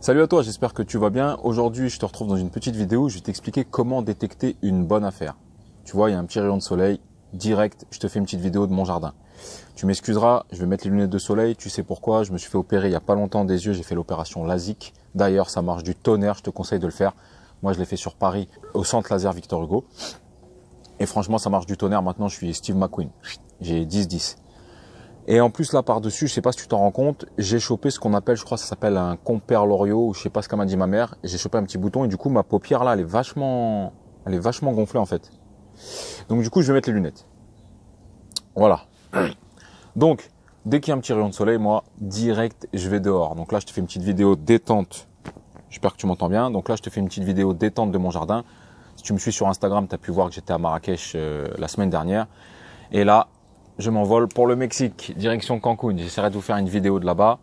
Salut à toi, j'espère que tu vas bien. Aujourd'hui, je te retrouve dans une petite vidéo où je vais t'expliquer comment détecter une bonne affaire. Tu vois, il y a un petit rayon de soleil, direct, je te fais une petite vidéo de mon jardin. Tu m'excuseras, je vais mettre les lunettes de soleil, tu sais pourquoi, je me suis fait opérer il y a pas longtemps des yeux, j'ai fait l'opération LASIK. D'ailleurs, ça marche du tonnerre, je te conseille de le faire. Moi, je l'ai fait sur Paris, au centre laser Victor Hugo. Et franchement, ça marche du tonnerre. Maintenant, je suis Steve McQueen. J'ai 10-10. Et en plus, là, par-dessus, je sais pas si tu t'en rends compte, j'ai chopé ce qu'on appelle, je crois, ça s'appelle un compère Loriot, ou je sais pas ce qu'a m'a dit ma mère. J'ai chopé un petit bouton et du coup, ma paupière, là, elle est vachement gonflée, en fait. Donc, du coup, je vais mettre les lunettes. Voilà. Donc, dès qu'il y a un petit rayon de soleil, moi, direct, je vais dehors. Donc là, je te fais une petite vidéo détente. J'espère que tu m'entends bien. Donc là, je te fais une petite vidéo détente de mon jardin. Si tu me suis sur Instagram, tu as pu voir que j'étais à Marrakech la semaine dernière. Et là, je m'envole pour le Mexique, direction Cancun. J'essaierai de vous faire une vidéo de là-bas.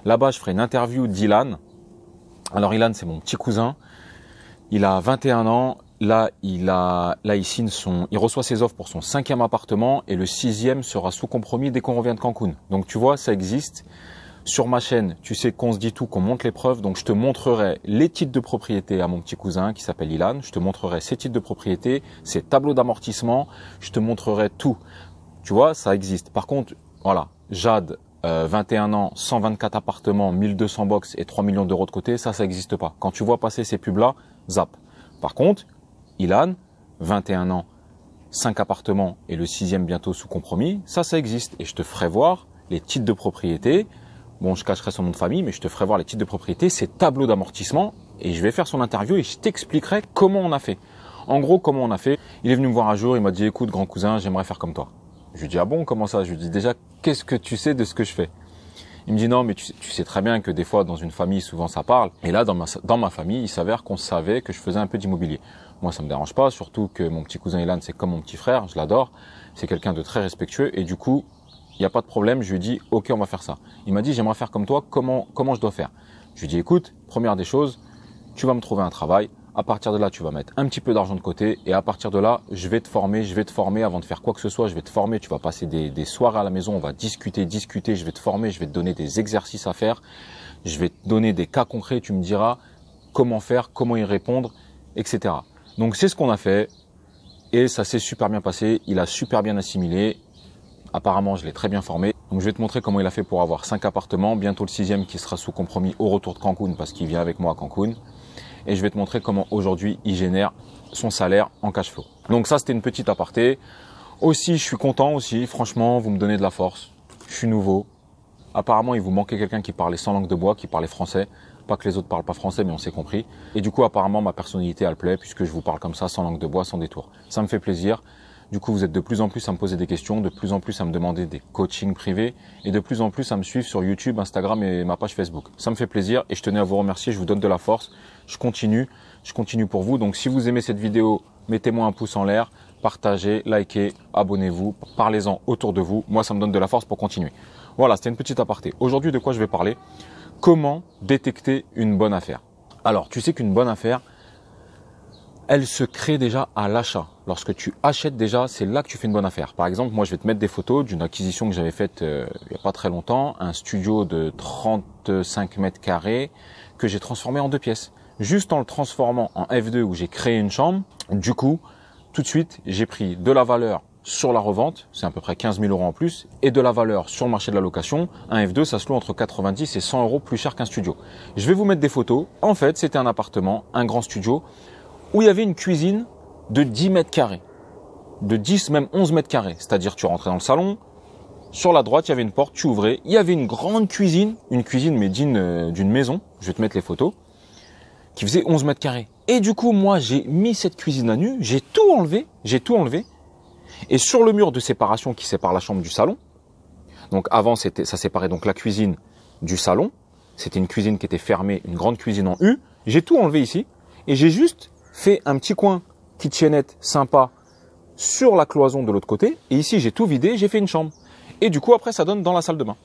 Là-bas, je ferai une interview d'Ilan. Alors, Ilan, c'est mon petit cousin. Il a 21 ans. Là, il reçoit ses offres pour son 5e appartement et le 6e sera sous compromis dès qu'on revient de Cancun. Donc, tu vois, ça existe. Sur ma chaîne, tu sais qu'on se dit tout, qu'on monte les preuves. Donc, je te montrerai les titres de propriété à mon petit cousin qui s'appelle Ilan. Je te montrerai ses titres de propriété, ses tableaux d'amortissement. Je te montrerai tout. Tu vois, ça existe. Par contre, voilà, Jade, 21 ans, 124 appartements, 1200 box et 3 millions d'euros de côté, ça n'existe pas. Quand tu vois passer ces pubs-là, zap. Par contre, Ilan, 21 ans, 5 appartements et le 6e bientôt sous compromis, ça existe. Et je te ferai voir les titres de propriété. Bon, je cacherai son nom de famille, mais je te ferai voir les titres de propriété, ses tableaux d'amortissement, et je vais faire son interview et je t'expliquerai comment on a fait. En gros, comment on a fait. Il est venu me voir un jour, il m'a dit, écoute, grand cousin, j'aimerais faire comme toi. Je lui dis, ah bon, comment ça? Je lui dis, déjà, qu'est-ce que tu sais de ce que je fais? Il me dit, non, mais tu sais très bien que des fois, dans une famille, souvent ça parle. Et là, dans ma famille, il s'avère qu'on savait que je faisais un peu d'immobilier. Moi, ça me dérange pas, surtout que mon petit cousin Ilan, c'est comme mon petit frère, je l'adore. C'est quelqu'un de très respectueux et du coup, il n'y a pas de problème, je lui dis, ok, on va faire ça. Il m'a dit, j'aimerais faire comme toi, comment je dois faire? Je lui dis, écoute, première des choses, tu vas me trouver un travail. À partir de là, tu vas mettre un petit peu d'argent de côté et à partir de là, je vais te former avant de faire quoi que ce soit, je vais te former. Tu vas passer des soirées à la maison, on va discuter, je vais te former, je vais te donner des exercices à faire, je vais te donner des cas concrets, tu me diras comment faire, comment y répondre, etc. Donc c'est ce qu'on a fait et ça s'est super bien passé, il a super bien assimilé. Apparemment, je l'ai très bien formé. Donc, je vais te montrer comment il a fait pour avoir 5 appartements. Bientôt le 6e qui sera sous compromis au retour de Cancun parce qu'il vient avec moi à Cancun. Et je vais te montrer comment aujourd'hui il génère son salaire en cash flow. Donc ça, c'était une petite aparté. Aussi, je suis content aussi. Franchement, vous me donnez de la force. Je suis nouveau. Apparemment, il vous manquait quelqu'un qui parlait sans langue de bois, qui parlait français. Pas que les autres parlent pas français, mais on s'est compris. Et du coup, apparemment, ma personnalité, elle plaît puisque je vous parle comme ça, sans langue de bois, sans détour. Ça me fait plaisir. Du coup, vous êtes de plus en plus à me poser des questions, de plus en plus à me demander des coachings privés et de plus en plus à me suivre sur YouTube, Instagram et ma page Facebook. Ça me fait plaisir et je tenais à vous remercier, je vous donne de la force. Je continue pour vous. Donc, si vous aimez cette vidéo, mettez-moi un pouce en l'air, partagez, likez, abonnez-vous, parlez-en autour de vous. Moi, ça me donne de la force pour continuer. Voilà, c'était une petite aparté. Aujourd'hui, de quoi je vais parler? Comment détecter une bonne affaire? Alors, tu sais qu'une bonne affaire, elle se crée déjà à l'achat. Lorsque tu achètes déjà, c'est là que tu fais une bonne affaire. Par exemple, moi, je vais te mettre des photos d'une acquisition que j'avais faite il n'y a pas très longtemps, un studio de 35 mètres carrés que j'ai transformé en 2 pièces. Juste en le transformant en F2 où j'ai créé une chambre, du coup, tout de suite, j'ai pris de la valeur sur la revente, c'est à peu près 15 000 euros en plus, et de la valeur sur le marché de la location. Un F2, ça se loue entre 90 et 100 euros plus cher qu'un studio. Je vais vous mettre des photos. En fait, c'était un appartement, un grand studio, où il y avait une cuisine de 10 mètres carrés, de 10, même 11 mètres carrés. C'est-à-dire, tu rentrais dans le salon, sur la droite, il y avait une porte, tu ouvrais, il y avait une grande cuisine mais d'une maison, je vais te mettre les photos, qui faisait 11 mètres carrés. Et du coup, moi, j'ai mis cette cuisine à nu, j'ai tout enlevé, et sur le mur de séparation qui sépare la chambre du salon, donc avant, ça séparait donc la cuisine du salon, c'était une cuisine qui était fermée, une grande cuisine en U, j'ai tout enlevé ici, et j'ai juste fait un petit coin kitchenette sympa sur la cloison de l'autre côté. Et ici, j'ai tout vidé, j'ai fait une chambre. Et du coup, après, ça donne dans la salle de bain.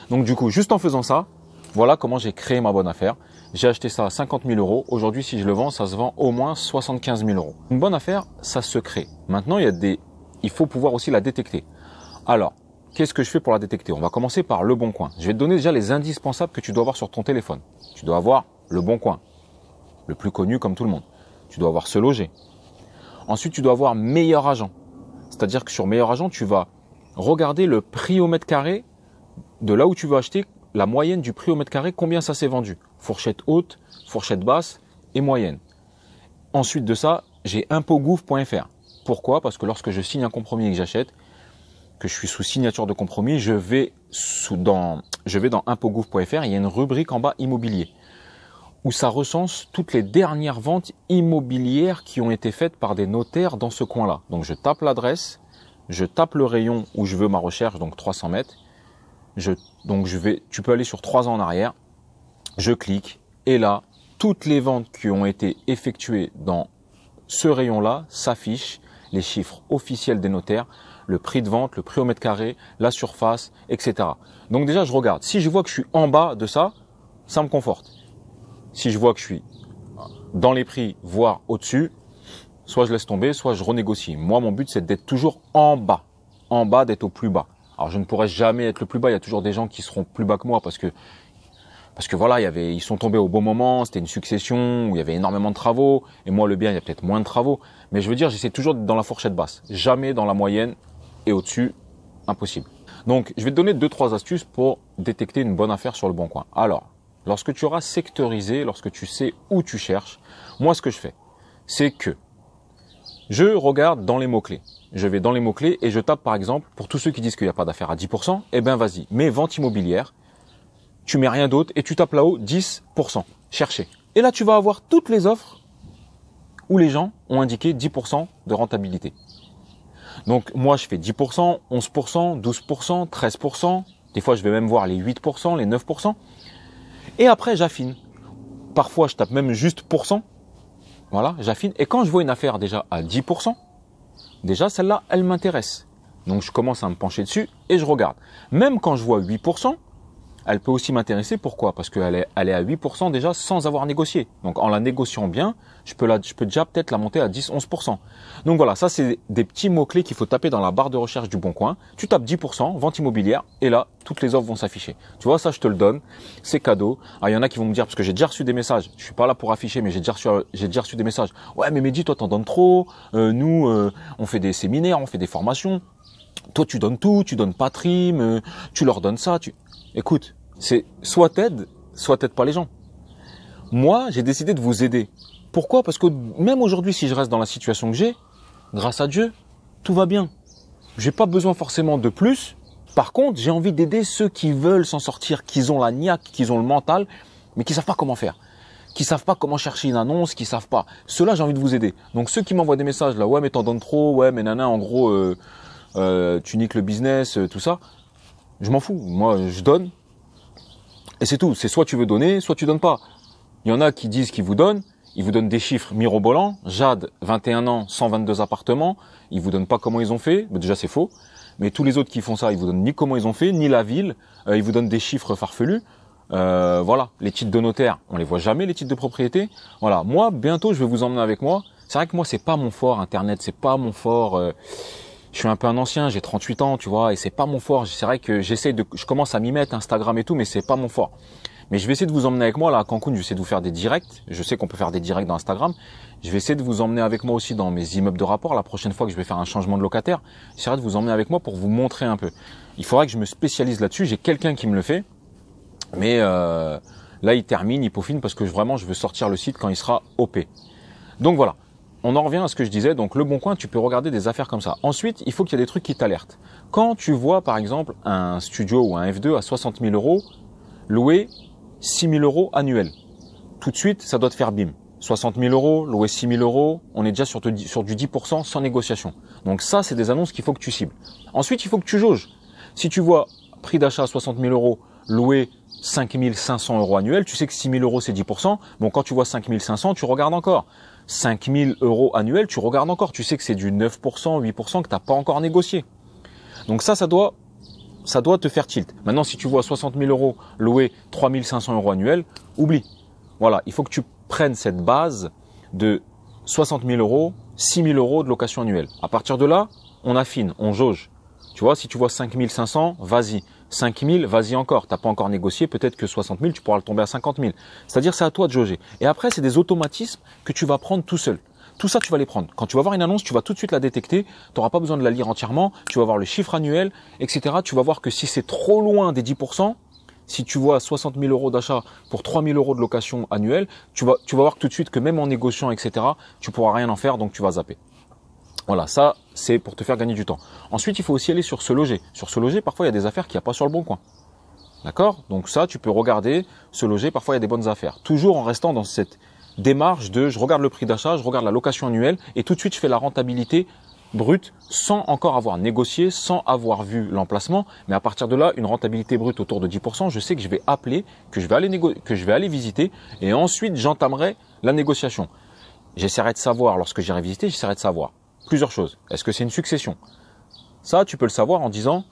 Donc du coup, juste en faisant ça, voilà comment j'ai créé ma bonne affaire. J'ai acheté ça à 50 000 euros. Aujourd'hui, si je le vends, ça se vend au moins 75 000 euros. Une bonne affaire, ça se crée. Maintenant, il faut pouvoir aussi la détecter. Alors, qu'est-ce que je fais pour la détecter? On va commencer par Le Bon Coin. Je vais te donner déjà les indispensables que tu dois avoir sur ton téléphone. Tu dois avoir Le Bon Coin, le plus connu comme tout le monde. Tu dois avoir Se Loger. Ensuite, tu dois avoir Meilleur Agent. C'est-à-dire que sur Meilleur Agent, tu vas regarder le prix au mètre carré de là où tu veux acheter, la moyenne du prix au mètre carré, combien ça s'est vendu. Fourchette haute, fourchette basse et moyenne. Ensuite de ça, j'ai impotgouv.fr. Pourquoi? Parce que lorsque je signe un compromis et que j'achète, que je suis sous signature de compromis, je vais dans impotgouv.fr, il y a une rubrique en bas immobilier où ça recense toutes les dernières ventes immobilières qui ont été faites par des notaires dans ce coin-là. Donc je tape l'adresse, je tape le rayon où je veux ma recherche, donc 300 mètres. Tu peux aller sur 3 ans en arrière, je clique et là, toutes les ventes qui ont été effectuées dans ce rayon-là s'affichent, les chiffres officiels des notaires, le prix de vente, le prix au mètre carré, la surface, etc. Donc déjà, je regarde. Si je vois que je suis en bas de ça, ça me conforte. Si je vois que je suis dans les prix, voire au-dessus, soit je laisse tomber, soit je renégocie. Moi, mon but, c'est d'être toujours en bas, d'être au plus bas. Alors, je ne pourrai jamais être le plus bas. Il y a toujours des gens qui seront plus bas que moi parce que voilà, ils sont tombés au bon moment. C'était une succession où il y avait énormément de travaux. Et moi, le bien, il y a peut-être moins de travaux. Mais je veux dire, j'essaie toujours d'être dans la fourchette basse, jamais dans la moyenne et au-dessus, impossible. Donc, je vais te donner 2-3 astuces pour détecter une bonne affaire sur Le Bon Coin. Alors, lorsque tu auras sectorisé, lorsque tu sais où tu cherches, moi, ce que je fais, c'est que je regarde dans les mots-clés. Je vais dans les mots-clés et je tape, par exemple, pour tous ceux qui disent qu'il n'y a pas d'affaire à 10%, eh ben, vas-y, mets vente immobilière, tu mets rien d'autre et tu tapes là-haut 10%. Chercher. Et là, tu vas avoir toutes les offres où les gens ont indiqué 10% de rentabilité. Donc, moi, je fais 10%, 11%, 12%, 13%. Des fois, je vais même voir les 8%, les 9%. Et après, j'affine. Parfois, je tape même juste %. Voilà, j'affine. Et quand je vois une affaire déjà à 10%, déjà, celle-là, elle m'intéresse. Donc, je commence à me pencher dessus et je regarde. Même quand je vois 8%, elle peut aussi m'intéresser. Pourquoi? Parce qu'elle est à 8% déjà sans avoir négocié. Donc, en la négociant bien, je peux déjà peut-être la monter à 10, 11%. Donc voilà, ça, c'est des petits mots-clés qu'il faut taper dans la barre de recherche du Bon Coin. Tu tapes 10%, vente immobilière, et là, toutes les offres vont s'afficher. Tu vois, ça, je te le donne. C'est cadeau. Alors, il y en a qui vont me dire, parce que j'ai déjà reçu des messages. Je suis pas là pour afficher, mais j'ai déjà reçu des messages. Ouais, mais Mehdi, toi, t'en donnes trop. Nous, on fait des séminaires, on fait des formations. Toi, tu donnes tout, tu donnes pas de trim, tu leur donnes ça. Écoute, c'est soit t'aides pas les gens. Moi, j'ai décidé de vous aider. Pourquoi? Parce que même aujourd'hui, si je reste dans la situation que j'ai, grâce à Dieu, tout va bien. J'ai pas besoin forcément de plus. Par contre, j'ai envie d'aider ceux qui veulent s'en sortir, qui ont la niaque, qui ont le mental, mais qui savent pas comment faire, qui savent pas comment chercher une annonce, qui savent pas. Ceux-là, j'ai envie de vous aider. Donc ceux qui m'envoient des messages là, ouais mais t'en donnes trop, ouais mais nana, en gros, tu niques le business, tout ça, je m'en fous. Moi, je donne. Et c'est tout. C'est soit tu veux donner, soit tu donnes pas. Il y en a qui disent qu'ils vous donnent. Ils vous donnent des chiffres mirobolants. Jade, 21 ans, 122 appartements. Ils vous donnent pas comment ils ont fait. Mais déjà, c'est faux. Mais tous les autres qui font ça, ils vous donnent ni comment ils ont fait, ni la ville. Ils vous donnent des chiffres farfelus. Voilà. Les titres de notaire, on les voit jamais, les titres de propriété. Voilà. Moi, bientôt, je vais vous emmener avec moi. C'est vrai que moi, c'est pas mon fort, Internet. C'est pas mon fort. Je suis un peu un ancien, j'ai 38 ans, tu vois, et c'est pas mon fort. C'est vrai que je commence à m'y mettre, Instagram et tout, mais c'est pas mon fort. Mais je vais essayer de vous emmener avec moi là à Cancun. Je vais essayer de vous faire des directs. Je sais qu'on peut faire des directs dans Instagram. Je vais essayer de vous emmener avec moi aussi dans mes immeubles de rapport. La prochaine fois que je vais faire un changement de locataire, j'essaierai de vous emmener avec moi pour vous montrer un peu. Il faudrait que je me spécialise là-dessus. J'ai quelqu'un qui me le fait, mais là il termine, il peaufine parce que vraiment je veux sortir le site quand il sera OP. Donc voilà. On en revient à ce que je disais, donc Le Bon Coin, tu peux regarder des affaires comme ça. Ensuite, il faut qu'il y ait des trucs qui t'alertent. Quand tu vois, par exemple, un studio ou un F2 à 60 000 euros, loué 6 000 euros annuels, tout de suite, ça doit te faire bim. 60 000 euros, loué 6 000 euros, on est déjà sur du 10% sans négociation. Donc ça, c'est des annonces qu'il faut que tu cibles. Ensuite, il faut que tu jauges. Si tu vois prix d'achat à 60 000 euros, loué 5 500 euros annuels, tu sais que 6 000 euros, c'est 10%. Bon, quand tu vois 5 500, tu regardes encore. 5 000 euros annuels, tu regardes encore. Tu sais que c'est du 9%, 8% que tu n'as pas encore négocié. Donc ça doit te faire tilt. Maintenant, si tu vois 60 000 euros loué 3 500 euros annuels, oublie. Voilà, il faut que tu prennes cette base de 60 000 euros, 6 000 euros de location annuelle. À partir de là, on affine, on jauge. Tu vois, si tu vois 5500, vas-y. 5000, vas-y encore. T'as pas encore négocié, peut-être que 60 000, tu pourras le tomber à 50 000. C'est-à-dire, c'est à toi de jauger. Et après, c'est des automatismes que tu vas prendre tout seul. Tout ça, tu vas les prendre. Quand tu vas voir une annonce, tu vas tout de suite la détecter. Tu n'auras pas besoin de la lire entièrement. Tu vas voir le chiffre annuel, etc. Tu vas voir que si c'est trop loin des 10%, si tu vois 60 000 euros d'achat pour 3 000 euros de location annuelle, tu vas voir tout de suite que même en négociant, etc., tu pourras rien en faire, donc tu vas zapper. Voilà, ça, c'est pour te faire gagner du temps. Ensuite, il faut aussi aller sur Se Loger. Sur Se Loger, parfois, il y a des affaires qu'il n'y a pas sur le Bon Coin. D'accord? Donc ça, tu peux regarder, Se Loger, parfois, il y a des bonnes affaires. Toujours en restant dans cette démarche de je regarde le prix d'achat, je regarde la location annuelle et tout de suite, je fais la rentabilité brute sans encore avoir négocié, sans avoir vu l'emplacement. Mais à partir de là, une rentabilité brute autour de 10%, je sais que je vais appeler, que je vais aller visiter et ensuite, j'entamerai la négociation. J'essaierai de savoir, lorsque j'irai visiter, j'essaierai de savoir plusieurs choses. Est-ce que c'est une succession? Ça, tu peux le savoir en disant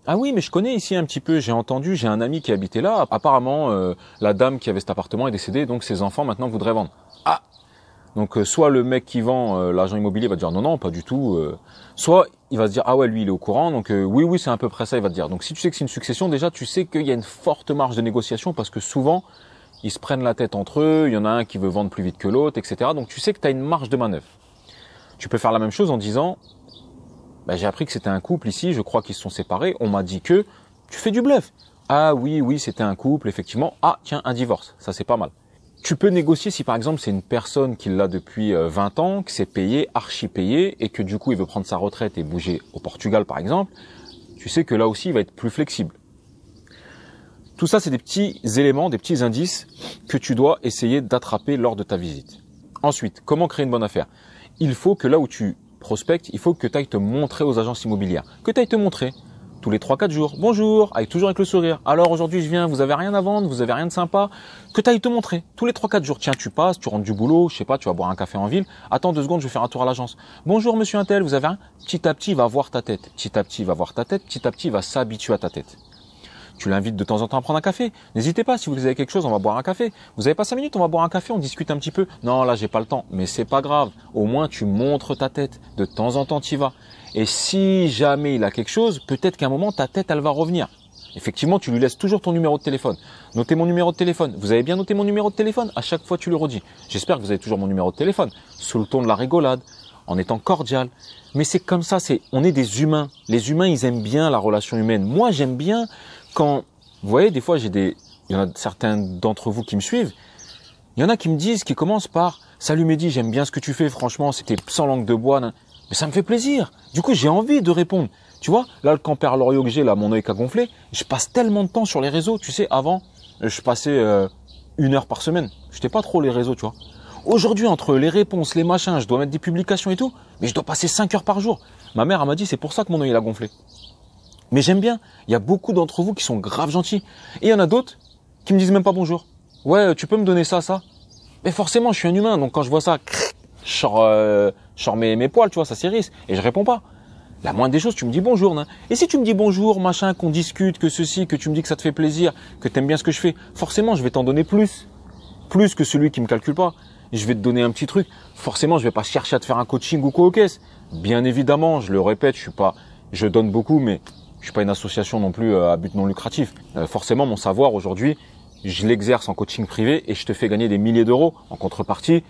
ah oui, mais je connais ici un petit peu, j'ai entendu, j'ai un ami qui habitait là. Apparemment, la dame qui avait cet appartement est décédée, donc ses enfants maintenant voudraient vendre. Ah, donc soit le mec qui vend, l'agent immobilier va te dire non, non, pas du tout. Soit il va se dire ah ouais, lui il est au courant, donc oui, oui, c'est à peu près ça, il va te dire. Donc si tu sais que c'est une succession, déjà tu sais qu'il y a une forte marge de négociation parce que souvent, ils se prennent la tête entre eux, il y en a un qui veut vendre plus vite que l'autre, etc. Donc tu sais que tu as une marge de manœuvre. Tu peux faire la même chose en disant j'ai appris que c'était un couple ici, je crois qu'ils se sont séparés, on m'a dit que tu fais du bluff. Ah oui, oui, c'était un couple, effectivement. Ah tiens, un divorce, ça c'est pas mal. Tu peux négocier si par exemple c'est une personne qui l'a depuis 20 ans, qui s'est payé, archi payé, et que du coup il veut prendre sa retraite et bouger au Portugal par exemple, tu sais que là aussi il va être plus flexible. Tout ça c'est des petits éléments, des petits indices que tu dois essayer d'attraper lors de ta visite. Ensuite, comment créer une bonne affaire? Il faut que là où tu prospectes, il faut que tu ailles te montrer aux agences immobilières. Que tu ailles te montrer tous les 3-4 jours. Bonjour, toujours avec le sourire. Alors aujourd'hui je viens, vous avez rien à vendre, vous avez rien de sympa. Que tu ailles te montrer tous les 3-4 jours. Tiens, tu passes, tu rentres du boulot, je sais pas, tu vas boire un café en ville. Attends 2 secondes, je vais faire un tour à l'agence. Bonjour monsieur Untel, vous avez rien? Petit à petit, il va voir ta tête. Petit à petit, il va voir ta tête. Petit à petit, il va s'habituer à ta tête. Tu l'invites de temps en temps à prendre un café. N'hésitez pas, si vous avez quelque chose, on va boire un café. Vous avez pas 5 minutes, on va boire un café, on discute un petit peu. Non, là, j'ai pas le temps. Mais c'est pas grave. Au moins, tu montres ta tête. De temps en temps, tu y vas. Et si jamais il a quelque chose, peut-être qu'à un moment, ta tête, elle va revenir. Effectivement, tu lui laisses toujours ton numéro de téléphone. Notez mon numéro de téléphone. Vous avez bien noté mon numéro de téléphone? À chaque fois, tu le redis. J'espère que vous avez toujours mon numéro de téléphone. Sous le ton de la rigolade, en étant cordial. Mais c'est comme ça, on est des humains. Les humains, ils aiment bien la relation humaine. Moi, j'aime bien quand, vous voyez, des fois, il y en a certains d'entre vous qui me suivent. Il y en a qui me disent, qui commencent par « Salut Mehdi, j'aime bien ce que tu fais, franchement, c'était sans langue de bois. » Mais ça me fait plaisir. Du coup, j'ai envie de répondre. Tu vois, là, le campère Loriot que j'ai, là, mon œil qui a gonflé, je passe tellement de temps sur les réseaux. Tu sais, avant, je passais 1 heure par semaine. Je n'étais pas trop les réseaux, tu vois. Aujourd'hui, entre les réponses, les machins, je dois mettre des publications et tout, mais je dois passer 5 heures par jour. Ma mère, elle m'a dit, c'est pour ça que mon œil a gonflé. Mais j'aime bien. Il y a beaucoup d'entre vous qui sont grave gentils. Et il y en a d'autres qui me disent même pas bonjour. Ouais, tu peux me donner ça, ça? Mais forcément, je suis un humain. Donc quand je vois ça, je sors mes poils, tu vois, ça s'érisse. Et je réponds pas. La moindre des choses, tu me dis bonjour. Nan. Et si tu me dis bonjour, machin, qu'on discute, que ceci, que tu me dis que ça te fait plaisir, que tu aimes bien ce que je fais, forcément, je vais t'en donner plus. Plus que celui qui me calcule pas. Et je vais te donner un petit truc. Forcément, je vais pas chercher à te faire un coaching ou quoi aux caisses. Bien évidemment, je le répète, je donne beaucoup, mais je suis pas une association non plus à but non lucratif. Forcément, mon savoir aujourd'hui, je l'exerce en coaching privé et je te fais gagner des milliers d'euros. En contrepartie,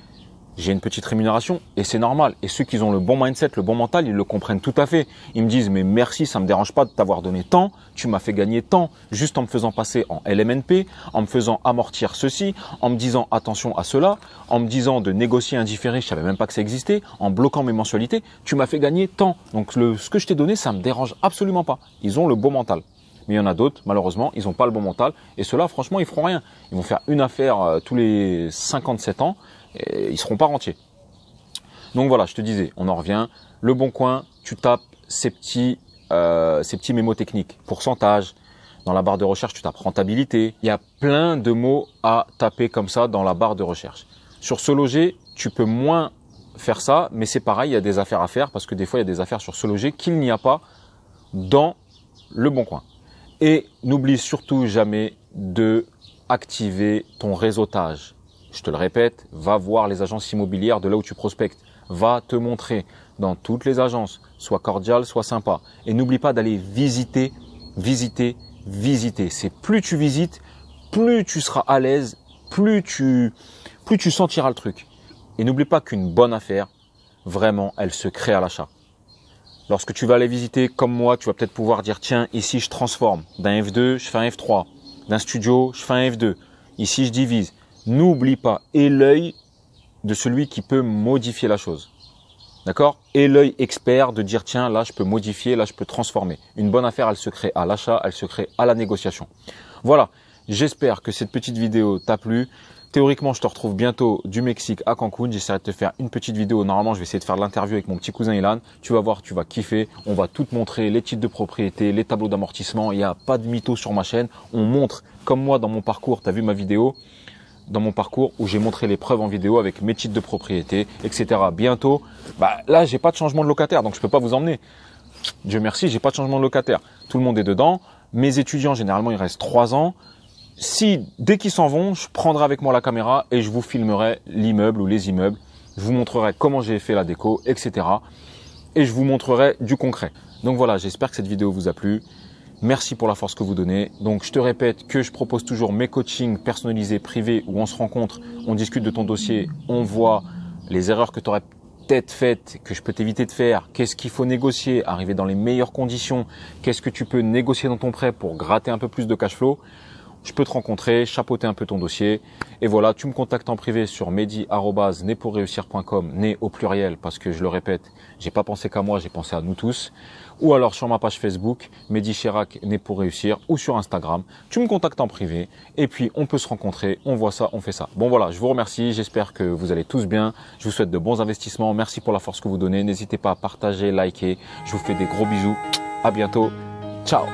j'ai une petite rémunération et c'est normal. Et ceux qui ont le bon mindset, le bon mental, ils le comprennent tout à fait. Ils me disent, mais merci, ça me dérange pas de t'avoir donné tant, tu m'as fait gagner tant, juste en me faisant passer en LMNP, en me faisant amortir ceci, en me disant attention à cela, en me disant de négocier un différé, je savais même pas que ça existait, en bloquant mes mensualités, tu m'as fait gagner tant. Donc ce que je t'ai donné, ça me dérange absolument pas. Ils ont le bon mental. Mais il y en a d'autres, malheureusement, ils n'ont pas le bon mental. Et ceux-là, franchement, ils feront rien. Ils vont faire une affaire tous les 57 ans et ils seront pas rentiers. Donc voilà, je te disais, on en revient. Le Bon Coin, tu tapes ces petits mémos techniques. Pourcentage. Dans la barre de recherche, tu tapes rentabilité. Il y a plein de mots à taper comme ça dans la barre de recherche. Sur Se Loger, tu peux moins faire ça, mais c'est pareil, il y a des affaires à faire parce que des fois, il y a des affaires sur Se Loger qu'il n'y a pas dans le Bon Coin. Et n'oublie surtout jamais de activer ton réseautage. Je te le répète, va voir les agences immobilières de là où tu prospectes. Va te montrer. dans toutes les agences. Sois cordial, sois sympa. Et n'oublie pas d'aller visiter. C'est plus tu visites, plus tu seras à l'aise, plus tu sentiras le truc. Et n'oublie pas qu'une bonne affaire, vraiment, elle se crée à l'achat. Lorsque tu vas aller visiter, comme moi, tu vas peut-être pouvoir dire, tiens, ici, je transforme. D'un F2, je fais un F3. D'un studio, je fais un F2. Ici, je divise. N'oublie pas, aie l'œil de celui qui peut modifier la chose. D'accord? Et l'œil expert de dire, tiens, là, je peux modifier, là, je peux transformer. Une bonne affaire, elle se crée à l'achat, elle se crée à la négociation. Voilà. J'espère que cette petite vidéo t'a plu. Théoriquement, je te retrouve bientôt du Mexique à Cancun. J'essaierai de te faire une petite vidéo. Normalement, je vais essayer de faire de l'interview avec mon petit cousin Ilan. Tu vas voir, tu vas kiffer. On va tout te montrer, les titres de propriété, les tableaux d'amortissement. Il n'y a pas de mytho sur ma chaîne. On montre, comme moi dans mon parcours, tu as vu ma vidéo, dans mon parcours où j'ai montré les preuves en vidéo avec mes titres de propriété, etc. Bientôt, là, j'ai pas de changement de locataire, donc je peux pas vous emmener. Dieu merci, j'ai pas de changement de locataire. Tout le monde est dedans. Mes étudiants, généralement, ils restent 3 ans. Si, dès qu'ils s'en vont, je prendrai avec moi la caméra et je vous filmerai l'immeuble ou les immeubles. Je vous montrerai comment j'ai fait la déco, etc. Et je vous montrerai du concret. Donc voilà, j'espère que cette vidéo vous a plu. Merci pour la force que vous donnez. Donc je te répète que je propose toujours mes coachings personnalisés, privés, où on se rencontre, on discute de ton dossier, on voit les erreurs que tu aurais peut-être faites, que je peux t'éviter de faire, qu'est-ce qu'il faut négocier, arriver dans les meilleures conditions, qu'est-ce que tu peux négocier dans ton prêt pour gratter un peu plus de cash flow. Je peux te rencontrer, chapeauter un peu ton dossier. Et voilà, tu me contactes en privé sur mehdi@nepourreussir.com, né au pluriel, parce que je le répète, j'ai pas pensé qu'à moi, j'ai pensé à nous tous. Ou alors sur ma page Facebook, Mehdi Chirac, né pour réussir, ou sur Instagram. Tu me contactes en privé, et puis on peut se rencontrer, on voit ça, on fait ça. Bon voilà, je vous remercie, j'espère que vous allez tous bien. Je vous souhaite de bons investissements, merci pour la force que vous donnez. N'hésitez pas à partager, liker. Je vous fais des gros bisous. À bientôt. Ciao.